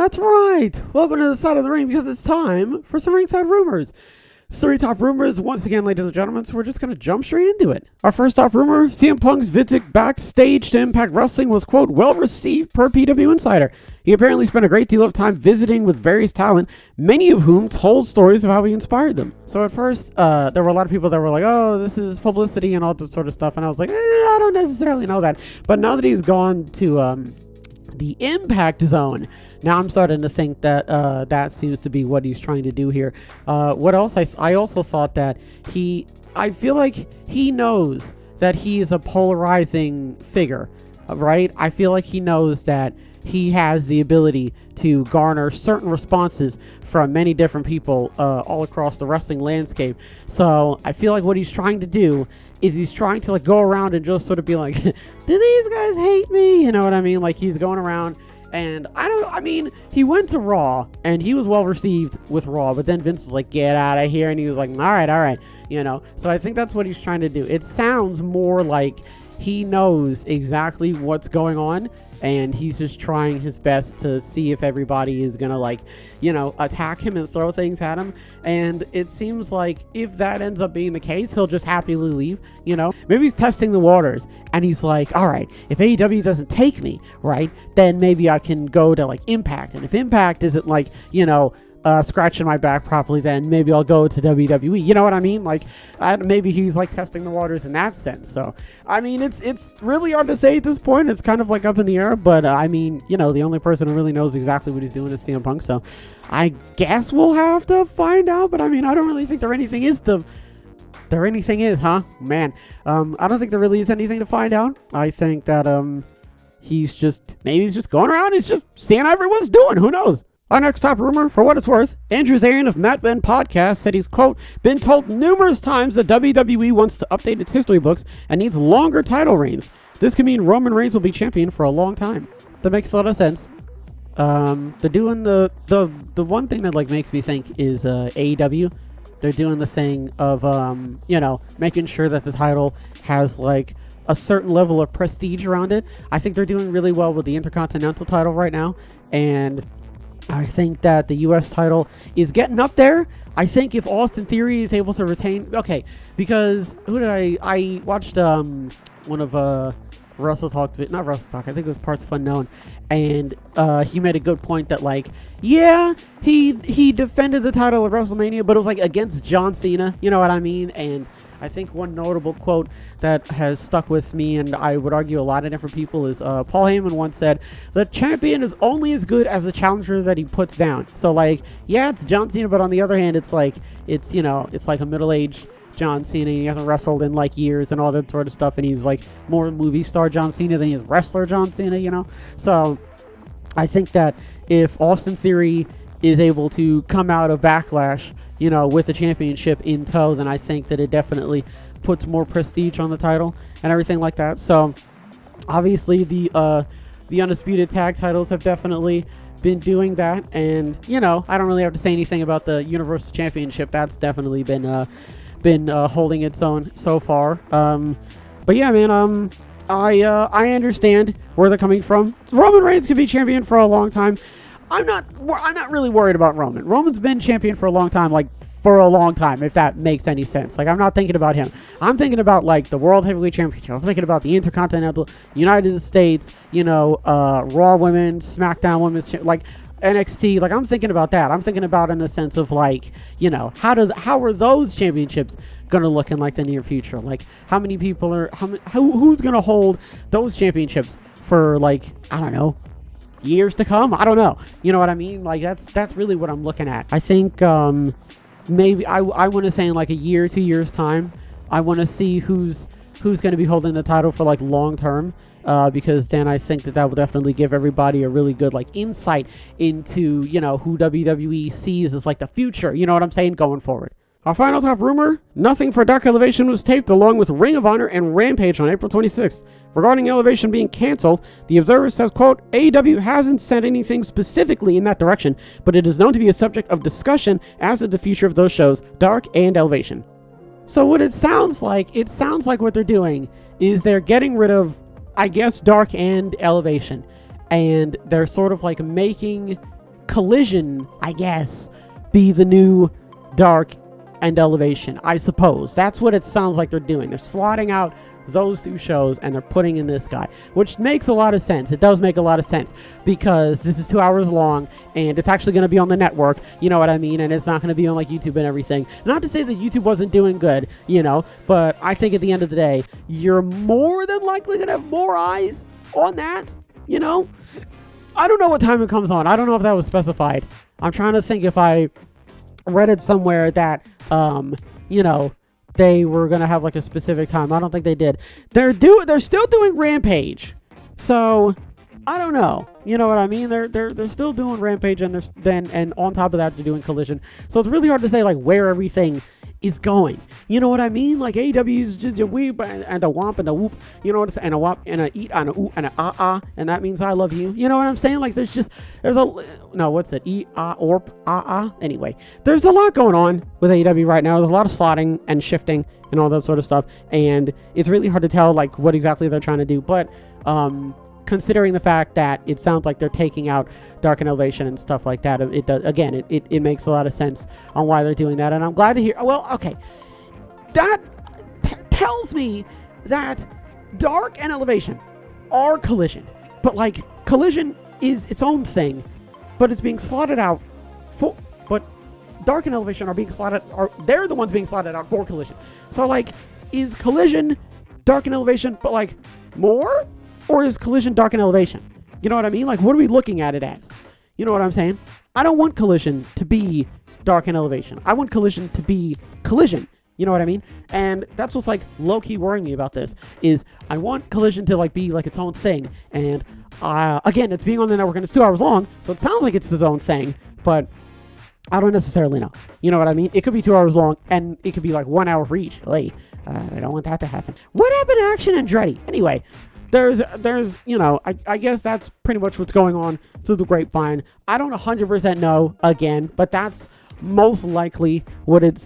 That's right. Welcome to the side of the ring because it's time for some ringside rumors. 3 top rumors once again, ladies and gentlemen, so we're just going to jump straight into it. Our first top rumor, CM Punk's visit backstage to Impact Wrestling was, quote, well received per PW Insider. He apparently spent a great deal of time visiting with various talent, many of whom told stories of how he inspired them. So at first, there were a lot of people that were like, oh, this is publicity and all that sort of stuff, and I was like, I don't necessarily know that. But now that he's gone to the Impact Zone, now I'm starting to think that that seems to be what he's trying to do here. What else? I also thought that I feel like he knows that he is a polarizing figure, right? I feel like he knows that he has the ability to garner certain responses from many different people all across the wrestling landscape. So I feel like what he's trying to do is he's trying to like go around and just sort of be like, do these guys hate me? You know what I mean? Like he's going around and he went to Raw and he was well received with Raw, but then Vince was like, get out of here. And he was like, all right. You know, so I think that's what he's trying to do. It sounds more like he knows exactly what's going on and he's just trying his best to see if everybody is gonna like, you know, attack him and throw things at him. And it seems like if that ends up being the case, he'll just happily leave, you know. Maybe he's testing the waters and he's like, all right, if AEW doesn't take me, right, then maybe I can go to like Impact. And if Impact isn't like, you know, scratching my back properly, then maybe I'll go to WWE. You know what I mean? Like, maybe he's like testing the waters in that sense. So, I mean, it's really hard to say at this point. It's kind of like up in the air, but I mean, you know, the only person who really knows exactly what he's doing is CM Punk. So, I guess we'll have to find out. But I mean, I don't really think anything is, huh? Man, I don't think there really is anything to find out. I think that maybe he's just going around. He's just seeing how everyone's doing. Who knows? Our next top rumor, for what it's worth, Andrew Zarian of Matt Ben Podcast said he's, quote, been told numerous times that WWE wants to update its history books and needs longer title reigns. This could mean Roman Reigns will be champion for a long time. That makes a lot of sense. They're doing the one thing that like makes me think is AEW. They're doing the thing of you know, making sure that the title has like a certain level of prestige around it. I think they're doing really well with the Intercontinental title right now, and I think that the U.S. title is getting up there. I think if Austin Theory is able to retain... Okay, because I watched one of Russell Talk's... Not Russell Talk, I think it was Parts of Unknown. And he made a good point that, like, yeah, he defended the title at WrestleMania, but it was, like, against John Cena. You know what I mean? And I think one notable quote that has stuck with me, and I would argue a lot of different people, is Paul Heyman once said, the champion is only as good as the challenger that he puts down. So, like, yeah, it's John Cena, but on the other hand, it's like, you know, it's like a middle-aged John Cena. He hasn't wrestled in, like, years and all that sort of stuff, and he's, like, more movie star John Cena than he is wrestler John Cena, you know? So, I think that if Austin Theory is able to come out of Backlash, you know, with the championship in tow, then I think that it definitely puts more prestige on the title and everything like that. So obviously the undisputed tag titles have definitely been doing that, and you know, I don't really have to say anything about the Universal Championship. That's definitely been holding its own so far. But yeah, man, I understand where they're coming from. Roman Reigns could be champion for a long time. I'm not really worried about Roman. Roman's been champion for a long time, if that makes any sense. Like, I'm not thinking about him. I'm thinking about, like, the World Heavyweight Championship. I'm thinking about the Intercontinental, United States, you know, Raw Women, SmackDown Women's, like, NXT. Like, I'm thinking about that. I'm thinking about in the sense of, like, you know, how are those championships gonna look in, like, the near future? Like, how many people who's gonna hold those championships for, like, I don't know, years to come? I don't know. You know what I mean? Like, that's really what I'm looking at. I think maybe I want to say in like a year, 2 years time, I want to see who's going to be holding the title for like long term, because then I think that will definitely give everybody a really good like insight into, you know, who WWE sees as like the future, you know what I'm saying, going forward. Our final top rumor, Nothing for Dark Elevation was taped along with Ring of Honor and Rampage on April 26th. Regarding Elevation being canceled, the Observer says, quote, AEW hasn't said anything specifically in that direction, but it is known to be a subject of discussion as to the future of those shows, Dark and Elevation. So what it sounds like what they're doing is they're getting rid of, I guess, Dark and Elevation, and they're sort of like making Collision, I guess, be the new Dark and Elevation. I suppose that's what it sounds like they're doing. They're slotting out those two shows and they're putting in this guy, which makes a lot of sense. It does make a lot of sense because this is 2 hours long and it's actually going to be on the network, you know what I mean, and it's not going to be on like YouTube and everything. Not to say that YouTube wasn't doing good, you know, but I think at the end of the day you're more than likely going to have more eyes on that, you know. I don't know what time it comes on. I don't know if that was specified. I'm trying to think if I read it somewhere that you know, they were gonna have like a specific time. I don't think they did. They're still doing Rampage, so I don't know. You know what I mean? They're still doing Rampage, and and on top of that they're doing Collision. So it's really hard to say like where everything is going. You know what I mean? Like AEW is just a weep and a womp and a whoop. You know what I'm saying? And a womp and a eat and a ooh and a and that means I love you. You know what I'm saying? Like there's what's it? Orp Anyway, there's a lot going on with AEW right now. There's a lot of slotting and shifting and all that sort of stuff, and it's really hard to tell like what exactly they're trying to do. But considering the fact that it sounds like they're taking out Dark and Elevation and stuff like that, it does, again, it makes a lot of sense on why they're doing that, and I'm glad to hear. Well, okay, that tells me that Dark and Elevation are Collision, but like Collision is its own thing, but it's being slotted out for. But Dark and Elevation they're the ones being slotted out for Collision. So like, is Collision Dark and Elevation, but like more? Or is Collision Dark and Elevation? You know what I mean? Like, what are we looking at it as? You know what I'm saying? I don't want Collision to be Dark and Elevation. I want Collision to be Collision. You know what I mean? And that's what's like low-key worrying me about this, is I want Collision to like be like its own thing. And again, it's being on the network and it's 2 hours long, so it sounds like it's its own thing, but I don't necessarily know. You know what I mean? It could be 2 hours long and it could be like 1 hour for each. Like, I don't want that to happen. What happened to Action Andretti? Anyway, there's you know, I guess that's pretty much what's going on through the grapevine. I don't 100% know, again, but that's most likely what it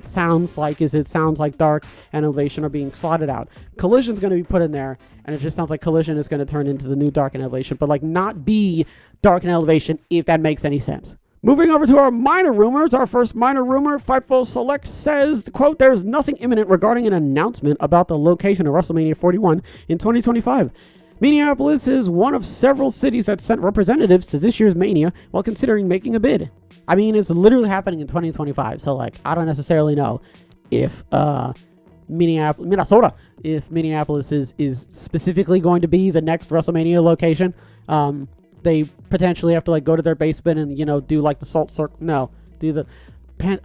sounds like. Is it sounds like Dark and Elevation are being slotted out. Collision's going to be put in there, and it just sounds like Collision is going to turn into the new Dark and Elevation, but like not be Dark and Elevation, if that makes any sense. Moving over to our minor rumors, our first minor rumor, Fightful Select says, quote, "There's nothing imminent regarding an announcement about the location of WrestleMania 41 in 2025. Minneapolis is one of several cities that sent representatives to this year's Mania while considering making a bid." I mean, it's literally happening in 2025, so like, I don't necessarily know if Minnesota is specifically going to be the next WrestleMania location. They potentially have to like go to their basement and, you know, do like the salt circle. No, do the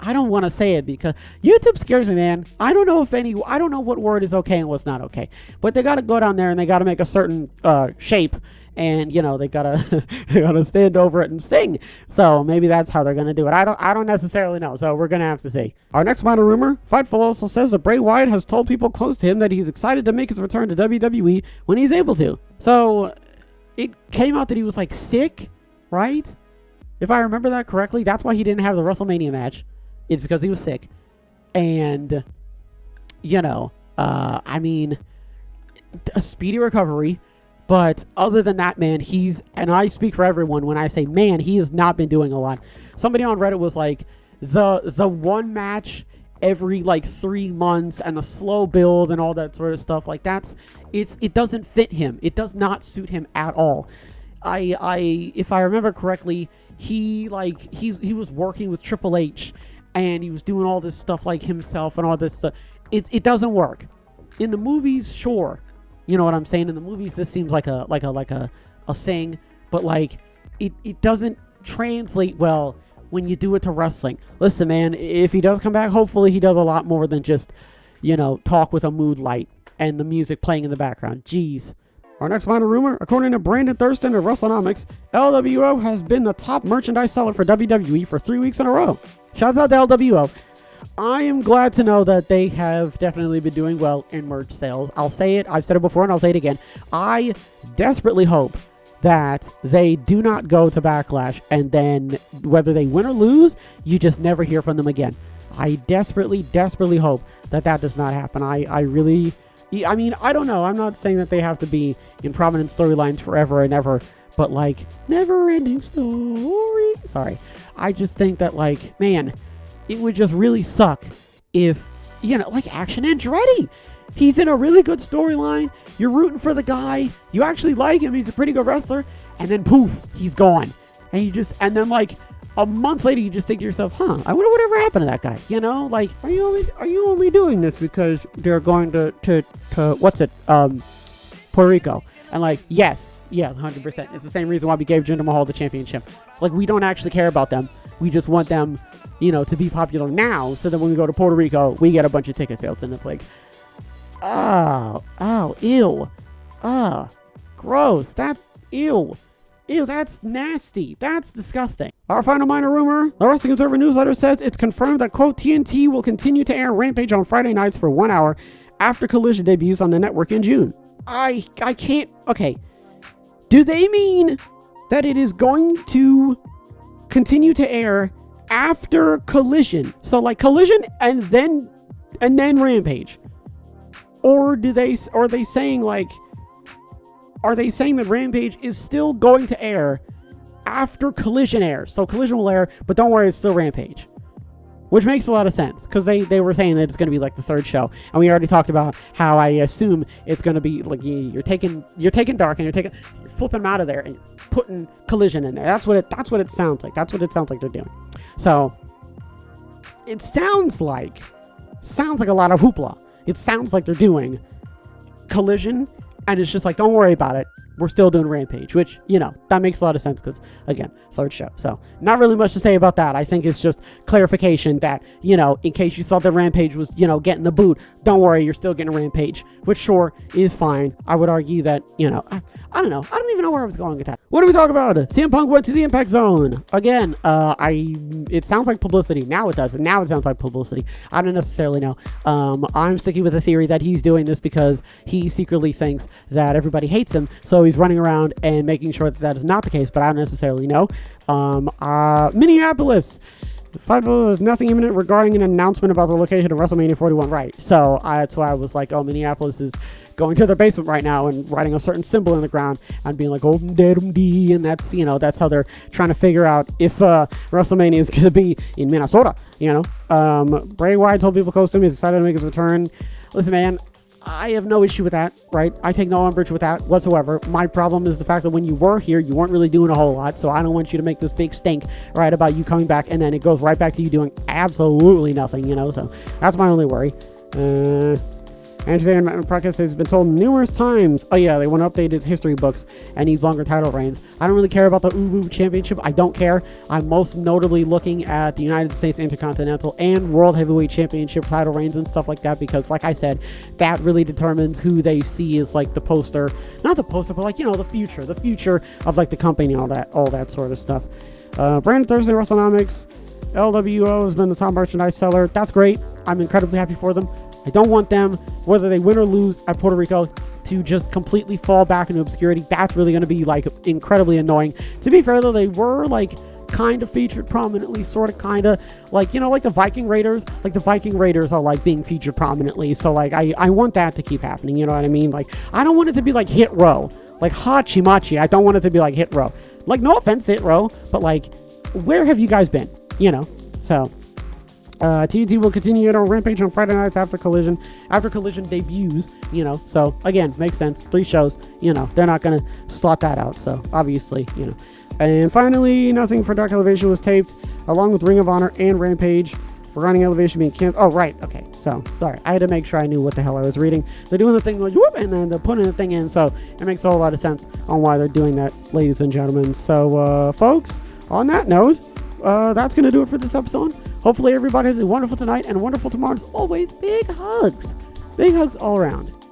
I don't want to say it because YouTube scares me, man. I don't know what word is okay and what's not okay, but they got to go down there and they got to make a certain shape, and you know, they gotta stand over it and sting. So maybe that's how they're gonna do it. I don't necessarily know. So we're gonna have to see. Our next minor rumor, Fightful also says that Bray Wyatt has told people close to him that he's excited to make his return to WWE when he's able to. So it came out that he was like sick, right? If I remember that correctly, that's why he didn't have the WrestleMania match. It's because he was sick. And, you know, I mean, a speedy recovery. But other than that, man, and I speak for everyone when I say, man, he has not been doing a lot. Somebody on Reddit was like, the one match every like 3 months and the slow build and all that sort of stuff, like it doesn't fit him. It does not suit him at all. If I remember correctly, he was working with Triple H and he was doing all this stuff like himself and all this stuff. It doesn't work. In the movies, sure. You know what I'm saying? In the movies, this seems like a thing, but like it doesn't translate well when you do it to wrestling. Listen, man, if he does come back, hopefully he does a lot more than just, you know, talk with a mood light and the music playing in the background. Jeez. Our next minor rumor, according to Brandon Thurston of WrestleNomics, LWO has been the top merchandise seller for WWE for 3 weeks in a row. Shouts out to LWO. I am glad to know that they have definitely been doing well in merch sales. I'll say it. I've said it before and I'll say it again. I desperately hope that they do not go to Backlash and then whether they win or lose, you just never hear from them again. I desperately hope that does not happen. I really I mean, I don't know. I'm not saying that they have to be in prominent storylines forever and ever, but like, never-ending story. Sorry. I just think that, like, man, it would just really suck if, you know, like Action Andretti. He's in a really good storyline. You're rooting for the guy. You actually like him. He's a pretty good wrestler. And then poof, he's gone. And then like a month later, you just think to yourself, I wonder whatever happened to that guy. You know, like, are you only doing this because they're going to Puerto Rico? And like, yes, 100%. It's the same reason why we gave Jinder Mahal the championship. Like, we don't actually care about them. We just want them, you know, to be popular now, so that when we go to Puerto Rico, we get a bunch of ticket sales. And it's like, ew, gross. That's ew, that's nasty. That's disgusting. Our final minor rumor: the Wrestling Observer newsletter says it's confirmed that, quote, TNT will continue to air Rampage on Friday nights for 1 hour after Collision debuts on the network in June. I can't. Okay, do they mean that it is going to continue to air after Collision? So like Collision and then Rampage? Or are they saying that Rampage is still going to air after Collision airs? So Collision will air, but don't worry, it's still Rampage. Which makes a lot of sense, because they were saying that it's going to be like the third show. And we already talked about how I assume it's going to be like you're taking Dark and you're flipping them out of there and putting Collision in there. That's what it sounds like. That's what it sounds like they're doing. So it sounds like a lot of hoopla. It sounds like they're doing Collision, and it's just like, don't worry about it. We're still doing Rampage, which, you know, that makes a lot of sense because, again, third show. So, not really much to say about that. I think it's just clarification that, you know, in case you thought that Rampage was, you know, getting the boot, don't worry, you're still getting Rampage, which sure is fine. I would argue that, you know, I don't know. I don't even know where I was going with that. What do we talk about? CM Punk went to the Impact Zone. Again, it sounds like publicity. Now it does. And now it sounds like publicity. I don't necessarily know. I'm sticking with the theory that he's doing this because he secretly thinks that everybody hates him. So he's running around and making sure that is not the case, but I don't necessarily know. Minneapolis. There's nothing imminent regarding an announcement about the location of WrestleMania 41. Right. So that's why I was like, Minneapolis is going to their basement right now and writing a certain symbol in the ground and being like, D, and that's, you know, that's how they're trying to figure out if WrestleMania is going to be in Minnesota, you know. Bray Wyatt told people close to him he's excited to make his return. Listen, man, I have no issue with that, right? I take no umbrage with that whatsoever. My problem is the fact that when you were here, you weren't really doing a whole lot, so I don't want you to make this big stink, right, about you coming back, and then it goes right back to you doing absolutely nothing, you know, so that's my only worry. Andrew Prakash has been told numerous times, they want to update his history books and needs longer title reigns. I don't really care about the Uwu Championship. I don't care. I'm most notably looking at the United States Intercontinental and World Heavyweight Championship title reigns and stuff like that, because like I said, that really determines who they see as like the poster, not the poster, but like, you know, the future of like the company and all that sort of stuff. Brandon Thursday, WrestleNomics. LWO has been the top merchandise seller. That's great. I'm incredibly happy for them. I don't want them, whether they win or lose at Puerto Rico, to just completely fall back into obscurity. That's really going to be like incredibly annoying. To be fair though, they were like kind of featured prominently, sort of kind of like, you know, like the Viking Raiders. Like the Viking Raiders are like being featured prominently. So like I want that to keep happening. You know what I mean? Like I don't want it to be like Hit Row, like Hachi Machi. I don't want it to be like Hit Row. Like no offense to Hit Row, but like where have you guys been? You know, so. TNT will continue on Rampage on Friday nights after Collision debuts, you know, so again, makes sense. 3 shows, you know, they're not going to slot that out, so obviously, you know. And finally, nothing for Dark Elevation was taped, along with Ring of Honor and Rampage, regarding Elevation being canceled. Oh, right, okay, so, sorry, I had to make sure I knew what the hell I was reading. They're doing the thing like, whoop, and then they're putting the thing in, so it makes a whole lot of sense on why they're doing that, ladies and gentlemen. So, folks, on that note, that's going to do it for this episode. Hopefully everybody has a wonderful tonight and a wonderful tomorrow. As always, big hugs. Big hugs all around.